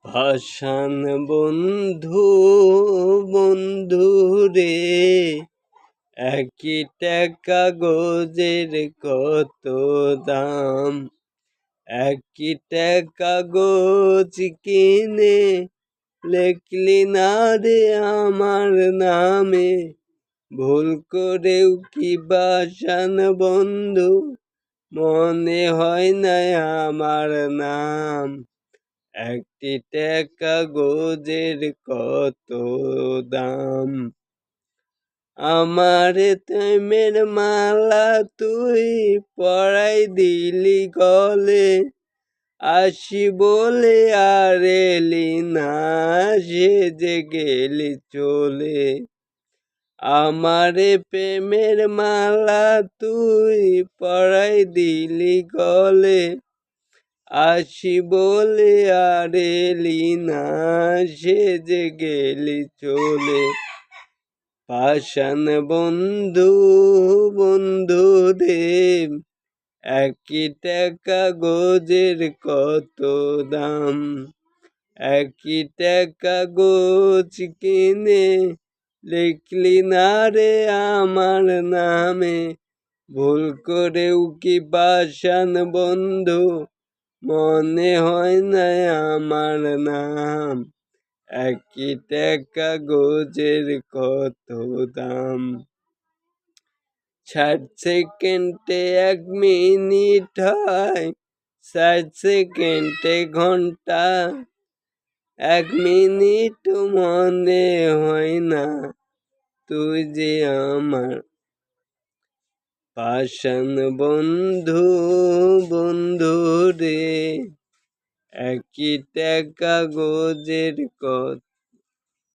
ভাসান বন্ধু বন্ধু রে, একটা কাগজের কত দাম। একটা কাগজ কিনে লেখলি না রে আমার নামে, ভুল করেও কি ভাসান বন্ধু মনে হয় না আমার নাম। একটি কাগজের কত দাম। আমার প্রেমের মালা তুই পরাই দিলি গলে, আসি বলে আর এলি না, সেজে গেলি চলে। আমার প্রেমের মালা তুই পরাই দিলি গলে, আসি বলে আর এলি না, সেজে গেলি চলে। ভাসান বন্ধু বন্ধু রে, একটা কাগজের কত দাম। একটা কাগজ কিনে লিখলি না রে আমার নামে, ভুল করেও কি ভাসান বন্ধু মনে হয় না আমার নাম। একটা কাগজের কত দাম। 60 সেকেন্ডে 1 মিনিট হয়, 60 সেকেন্ডে ঘন্টা। 1 মিনিট মনে হয় না, তুই যে আমার ভাসান বন্ধু বন্ধু রে, একটা কাগজের কত